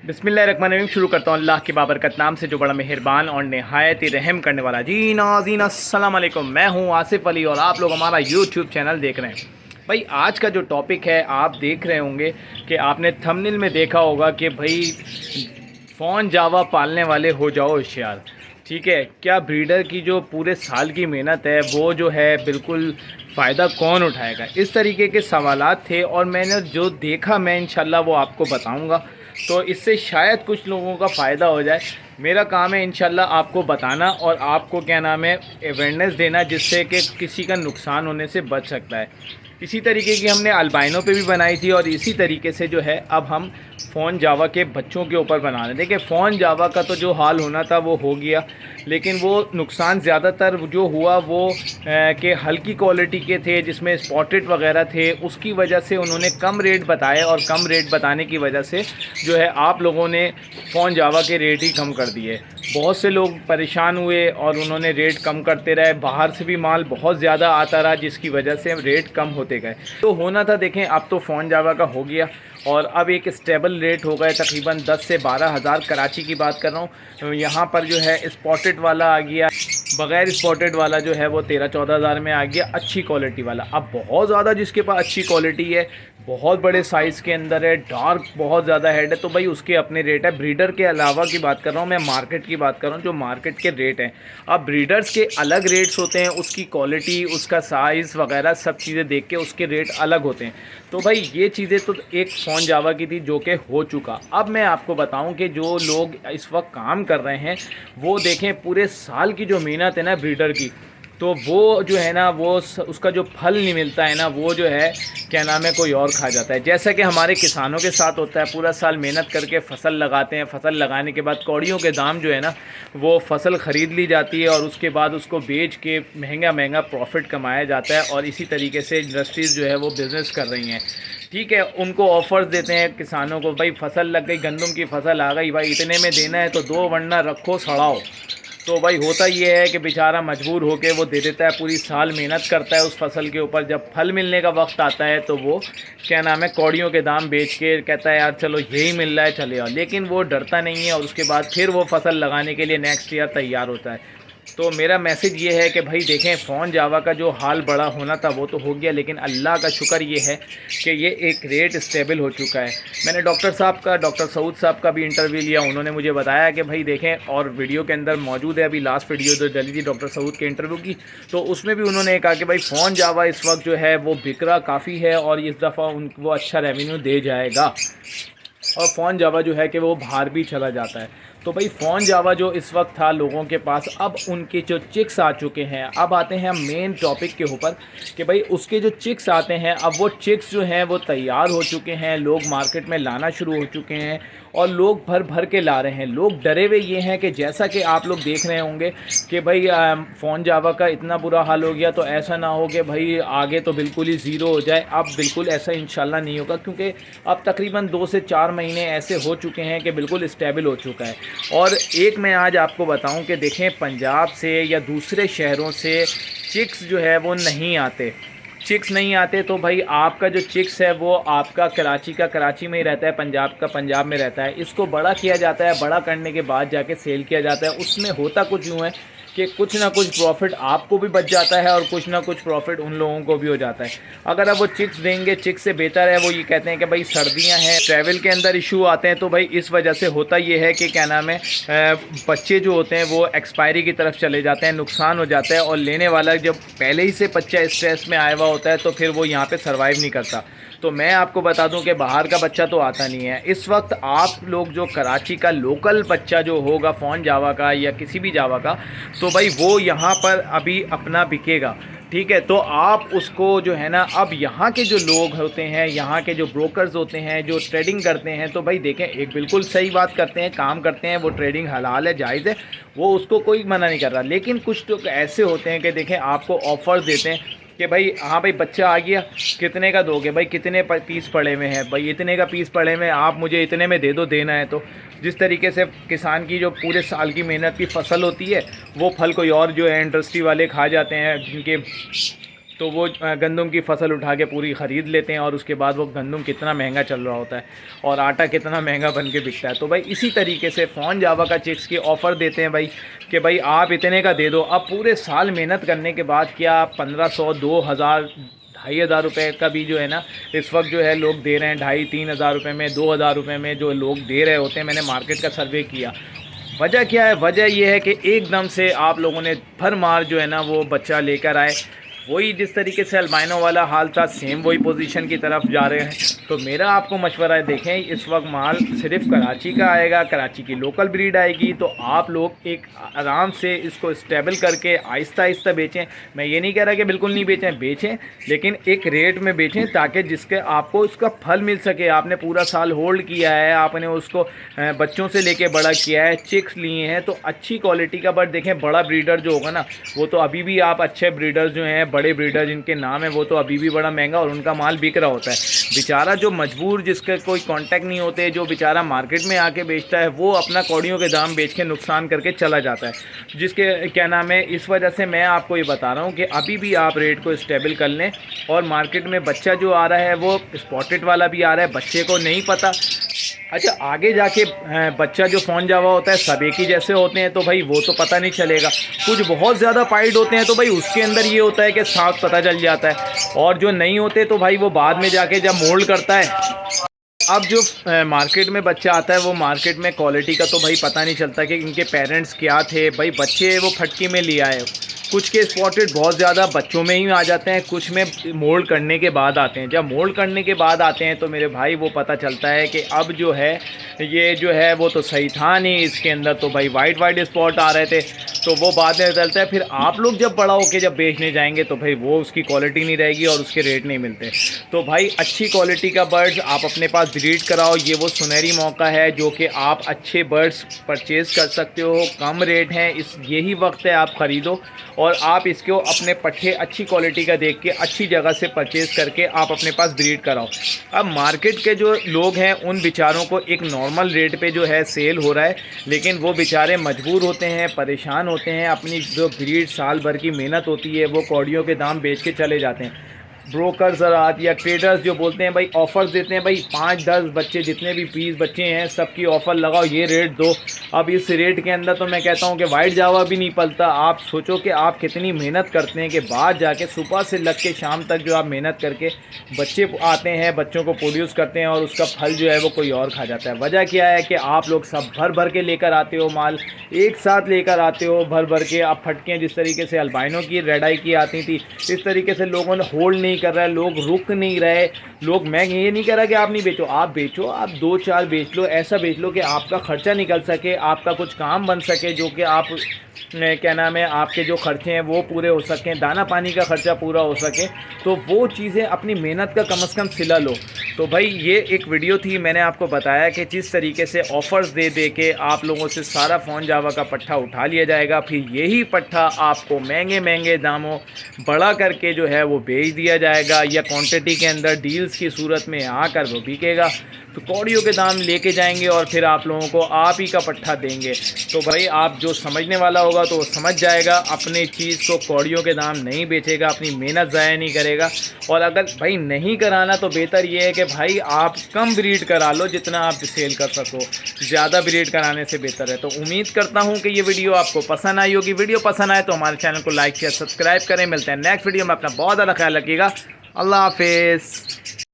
बिस्मिल्लाहिर्रहमानिर्रहीम। शुरू करता हूँ अल्लाह के बाबरकत नाम से जो बड़ा मेहरबान और नहायत ही रहम करने वाला। जी नाज़रीन अस्सलाम वालेकुम, मैं हूँ आसिफ़ अली और आप लोग हमारा यूट्यूब चैनल देख रहे हैं। भाई आज का जो टॉपिक है आप देख रहे होंगे कि आपने थंबनेल में देखा होगा कि भाई फ़ोन जावा पालने वाले हो जाओ होशियार। ठीक है, क्या ब्रीडर की जो पूरे साल की मेहनत है वो जो है बिल्कुल फ़ायदा कौन उठाएगा, इस तरीके के सवालात थे और मैंने जो देखा मैं इंशाल्लाह वो आपको बताऊंगा। तो इससे शायद कुछ लोगों का फ़ायदा हो जाए। मेरा काम है इंशाल्लाह आपको बताना और आपको क्या नाम है अवेयरनेस देना, जिससे कि किसी का नुकसान होने से बच सकता है। इसी तरीके की हमने अल्बाइनो पे भी बनाई थी और इसी तरीके से जो है अब हम फ़ोन जावा के बच्चों के ऊपर बना रहे हैं। देखिए फ़ोन जावा का तो जो हाल होना था वो हो गया, लेकिन वो नुकसान ज़्यादातर जो हुआ वो कि हल्की क्वालिटी के थे जिसमें स्पॉटेड वगैरह थे, उसकी वजह से उन्होंने कम रेट बताए और कम रेट बताने की वजह से जो है आप लोगों ने फ़ोन जावा के रेट ही कम कर दिए। बहुत से लोग परेशान हुए और उन्होंने रेट कम करते रहे। बाहर से भी माल बहुत ज़्यादा आता रहा जिसकी वजह से रेट कम होते गए। तो होना था, देखें अब तो फ़ोन जावा का हो गया और अब एक स्टेबल रेट हो गए तकरीबन 10 से 12 हज़ार। कराची की बात कर रहा हूँ, यहाँ पर जो है स्पॉटेड वाला आ गया, बग़ैर स्पॉटेड वाला जो है वो 13-14 हज़ार में आ गया अच्छी क्वालिटी वाला। अब बहुत ज़्यादा जिसके पास अच्छी क्वालिटी है, बहुत बड़े साइज़ के अंदर है, डार्क बहुत ज़्यादा हेड है, तो भाई उसके अपने रेट है। ब्रीडर के अलावा की बात कर रहा हूँ मैं, मार्केट की बात कर रहा हूँ, जो मार्केट के रेट हैं। अब ब्रीडर्स के अलग रेट्स होते हैं, उसकी क्वालिटी, उसका साइज़ वगैरह सब चीज़ें देख के उसके रेट अलग होते हैं। तो भाई ये चीज़ें तो एक फ़ोन जावा की थी जो कि हो चुका। अब मैं आपको बताऊं कि जो लोग इस वक्त काम कर रहे हैं वो देखें पूरे साल की जो मेहनत है ना ब्रीडर की, तो वो जो है ना वो उसका जो फल नहीं मिलता है ना, वो जो है क्या नाम है कोई और खा जाता है। जैसा कि हमारे किसानों के साथ होता है, पूरा साल मेहनत करके फसल लगाते हैं, फसल लगाने के बाद कौड़ियों के दाम जो है ना वो फसल ख़रीद ली जाती है और उसके बाद उसको बेच के महंगा महंगा प्रॉफिट कमाया जाता है। और इसी तरीके से इंडस्ट्रीज़ जो है वो बिज़नेस कर रही हैं। ठीक है, उनको ऑफ़र्स देते हैं किसानों को, भाई फसल लग गई, गंदम की फसल आ गई, भाई इतने में देना है तो दो, वरना रखो सड़ाओ। तो भाई होता ये है कि बेचारा मजबूर होकर वो दे देता है, पूरी साल मेहनत करता है उस फसल के ऊपर, जब फल मिलने का वक्त आता है तो वो क्या नाम है कौड़ियों के दाम बेच के कहता है यार चलो यही मिल रहा है चले आओ। लेकिन वो डरता नहीं है और उसके बाद फिर वो फसल लगाने के लिए नेक्स्ट ईयर तैयार होता है। तो मेरा मैसेज ये है कि भाई देखें फ़ोन जावा का जो हाल बड़ा होना था वो तो हो गया, लेकिन अल्लाह का शुक्र ये है कि ये एक रेट स्टेबल हो चुका है। मैंने डॉक्टर सऊद साहब का भी इंटरव्यू लिया, उन्होंने मुझे बताया कि भाई देखें, और वीडियो के अंदर मौजूद है, अभी लास्ट वीडियो जो डली थी डॉक्टर सऊद के इंटरव्यू की, तो उसमें भी उन्होंने कहा कि भाई फ़ोन जावा इस वक्त जो है वो बिक रहा काफ़ी है और इस दफ़ा वो अच्छा रेवेन्यू दे जाएगा और फ़ोन जावा जो है कि वो बाहर भी चला जाता है। तो भाई फ़ोन जावा जो इस वक्त था लोगों के पास, अब उनके जो चिक्स आ चुके हैं। अब आते हैं हम मेन टॉपिक के ऊपर कि भाई उसके जो चिक्स आते हैं, अब वो चिक्स जो हैं वो तैयार हो चुके हैं, लोग मार्केट में लाना शुरू हो चुके हैं और लोग भर भर के ला रहे हैं। लोग डरे हुए ये हैं कि जैसा कि आप लोग देख रहे होंगे कि भाई फ़ोन जावा का इतना बुरा हाल हो गया, तो ऐसा ना हो कि भाई आगे तो बिल्कुल ही ज़ीरो हो जाए। अब बिल्कुल ऐसा इंशाल्लाह नहीं होगा, क्योंकि अब तकरीबन 2 से 4 महीने ऐसे हो चुके हैं कि बिल्कुल स्टेबल हो चुका है। और एक मैं आज आपको बताऊं कि देखें पंजाब से या दूसरे शहरों से चिक्स जो है वो नहीं आते। चिक्स नहीं आते तो भाई आपका जो चिक्स है वो आपका कराची में ही रहता है, पंजाब का पंजाब में रहता है। इसको बड़ा किया जाता है, बड़ा करने के बाद जाके सेल किया जाता है। उसमें होता कुछ यूँ है कि कुछ ना कुछ प्रॉफिट आपको भी बच जाता है और कुछ ना कुछ प्रॉफिट उन लोगों को भी हो जाता है। अगर आप वो चिक्स देंगे, चिक्स से बेहतर है वो ये कहते हैं कि भाई सर्दियां हैं, ट्रैवल के अंदर इशू आते हैं, तो भाई इस वजह से होता ये है कि क्या नाम है बच्चे जो होते हैं वो एक्सपायरी की तरफ चले जाते हैं, नुकसान हो जाता है और लेने वाला जब पहले ही से बच्चा स्ट्रेस में आया हुआ होता है तो फिर वो यहाँ पर सर्वाइव नहीं करता। तो मैं आपको बता दूं कि बाहर का बच्चा तो आता नहीं है। इस वक्त आप लोग जो कराची का लोकल बच्चा जो होगा फ़ोन जावा का या किसी भी जावा का, तो भाई वो यहाँ पर अभी अपना बिकेगा। ठीक है, तो आप उसको जो है ना, अब यहाँ के जो लोग होते हैं, यहाँ के जो ब्रोकर्स होते हैं जो ट्रेडिंग करते हैं, तो भाई देखें एक बिल्कुल सही बात करते हैं, काम करते हैं, वो ट्रेडिंग हलाल है, जायज़ है, वो उसको कोई मना नहीं कर रहा। लेकिन कुछ लोग ऐसे होते हैं कि देखें आपको ऑफ़र देते हैं कि भाई हाँ भाई बच्चा आ गया, कितने का दोगे, भाई कितने पीस पड़े हुए हैं, भाई इतने का पीस पड़े हुए हैं, आप मुझे इतने में दे दो, देना है तो। जिस तरीके से किसान की जो पूरे साल की मेहनत की फसल होती है वो फल कोई और जो है इंडस्ट्री वाले खा जाते हैं, जिनके तो वो गंदम की फसल उठा के पूरी ख़रीद लेते हैं और उसके बाद वो गंदम कितना महंगा चल रहा होता है और आटा कितना महंगा बन के बिकता है। तो भाई इसी तरीके से फ़ॉन जावा का चिक्स की ऑफ़र देते हैं भाई कि भाई आप इतने का दे दो। अब पूरे साल मेहनत करने के बाद क्या 1500 2000 2,500 का भी जो है ना इस वक्त जो है लोग दे रहे हैं, 2,500-3,000 रुपये में, 2,000 रुपये में जो लोग दे रहे होते हैं। मैंने मार्केट का सर्वे किया। वजह क्या है? वजह यह है कि एकदम से आप लोगों ने भरमार जो है ना वो बच्चा लेकर आए। वही जिस तरीके से अल्बाइनो वाला हाल था, सेम वही पोजीशन की तरफ जा रहे हैं। तो मेरा आपको मशवरा है, देखें इस वक्त माल सिर्फ कराची का आएगा, कराची की लोकल ब्रीड आएगी। तो आप लोग एक आराम से इसको स्टेबल करके आहिस्ता आहिस्ता बेचें। मैं ये नहीं कह रहा कि बिल्कुल नहीं बेचें, बेचें, लेकिन एक रेट में बेचें ताकि जिसके आपको उसका फल मिल सके। आपने पूरा साल होल्ड किया है, आपने उसको बच्चों से लेके बड़ा किया है, चिक्स लिए हैं, तो अच्छी क्वालिटी का बर्ड देखें। बड़ा ब्रीडर जो होगा ना वो तो अभी भी, आप अच्छे ब्रीडर्स जो हैं, बड़े ब्रीडर जिनके नाम है, वो तो अभी भी बड़ा महंगा और उनका माल बिक रहा होता है। बेचारा जो मजबूर, जिसके कोई कांटेक्ट नहीं होते, जो बेचारा मार्केट में आके बेचता है, वो अपना कौड़ियों के दाम बेच के नुकसान करके चला जाता है। जिसके क्या नाम है, इस वजह से मैं आपको ये बता रहा हूँ कि अभी भी आप रेट को स्टेबल कर लें। और मार्केट में बच्चा जो आ रहा है वो स्पॉटेड वाला भी आ रहा है, बच्चे को नहीं पता। अच्छा, आगे जाके बच्चा जो फ़ॉन जावा होता है सब एक ही जैसे होते हैं, तो भाई वो तो पता नहीं चलेगा। कुछ बहुत ज़्यादा पाइड होते हैं तो भाई उसके अंदर ये होता है कि साफ पता चल जाता है, और जो नहीं होते तो भाई वो बाद में जाके जब मोल्ड करता है। अब जो मार्केट में बच्चा आता है वो मार्केट में क्वालिटी का तो भाई पता नहीं चलता कि इनके पेरेंट्स क्या थे। भाई बच्चे वो फटकी में ले आए, कुछ के स्पॉटेड बहुत ज़्यादा बच्चों में ही आ जाते हैं, कुछ में मोल्ड करने के बाद आते हैं। जब मोल्ड करने के बाद आते हैं तो मेरे भाई वो पता चलता है कि अब जो है ये जो है वो तो सही था नहीं, इसके अंदर तो भाई वाइट स्पॉट आ रहे थे। तो वो बाद में चलता है, फिर आप लोग जब बड़ा होके जब बेचने जाएंगे तो भाई वो उसकी क्वालिटी नहीं रहेगी और उसके रेट नहीं मिलते। तो भाई अच्छी क्वालिटी का बर्ड्स आप अपने पास ब्रीड कराओ। ये वो सुनहरी मौका है जो कि आप अच्छे बर्ड्स परचेज़ कर सकते हो, कम रेट हैं, यही वक्त है आप ख़रीदो और आप इसको अपने पट्ठे अच्छी क्वालिटी का देख के अच्छी जगह से परचेज़ करके आप अपने पास ब्रीड कराओ। अब मार्केट के जो लोग हैं उन बेचारों को एक नॉर्मल रेट पे जो है सेल हो रहा है, लेकिन वो बेचारे मजबूर होते हैं, परेशान होते हैं। अपनी जो ब्रीड साल भर की मेहनत होती है वो कौड़ियों के दाम बेच के चले जाते हैं। ब्रोकर ज़रात या ट्रेडर्स जो बोलते हैं भाई ऑफ़र्स देते हैं, भाई 5-10 बच्चे जितने भी 20 बच्चे हैं सबकी ऑफ़र लगाओ, ये रेट दो। अब इस रेट के अंदर तो मैं कहता हूँ कि वाइट जावा भी नहीं पलता। आप सोचो कि आप कितनी मेहनत करते हैं कि बाद जाके सुबह से लग के शाम तक जो आप मेहनत करके बच्चे आते हैं, बच्चों को प्रोड्यूस करते हैं और उसका फल जो है वो कोई और खा जाता है। वजह क्या है कि आप लोग सब भर भर के लेकर आते हो, माल एक साथ लेकर आते हो भर भर के। आप फटकें जिस तरीके से अल्बाइनो की रेड आई की आती थी, इस तरीके से लोगों ने होल्ड नहीं कर रहा है, लोग रुक नहीं रहे। लोग, मैं ये नहीं कह रहा कि आप नहीं बेचो, आप बेचो, आप 2-4 बेच लो, ऐसा बेच लो कि आपका ख़र्चा निकल सके, आपका कुछ काम बन सके, जो कि आप क्या नाम है आपके जो खर्चे हैं वो पूरे हो सकें, दाना पानी का ख़र्चा पूरा हो सके। तो वो चीज़ें अपनी मेहनत का कम से कम सिला लो। तो भाई ये एक वीडियो थी, मैंने आपको बताया कि जिस तरीके से ऑफ़र्स दे दे के आप लोगों से सारा फ़ॉन जावा का पट्ठा उठा लिया जाएगा, फिर यही पट्ठा आपको महंगे महंगे दामों बड़ा करके जो है वो बेच दिया जाएगा, या क्वांटिटी के अंदर डील्स की सूरत में आकर वो बिकेगा। तो कौड़ियों के दाम लेके जाएंगे और फिर आप लोगों को आप ही का पट्ठा देंगे। तो भाई आप जो समझने वाला होगा तो वो समझ जाएगा, अपनी चीज़ को कौड़ियों के दाम नहीं बेचेगा, अपनी मेहनत ज़ाया नहीं करेगा। और अगर भाई नहीं कराना तो बेहतर ये है कि भाई आप कम ब्रीड करा लो जितना आप सेल कर सको, ज़्यादा ब्रीड कराने से बेहतर है। तो उम्मीद करता हूँ कि ये वीडियो आपको पसंद आई होगी। वीडियो पसंद आए तो हमारे चैनल को लाइक शेयर सब्सक्राइब करें। मिलते हैं नेक्स्ट वीडियो में, अपना बहुत ज़्यादा ख्याल रखिएगा। अल्लाह हाफिज़।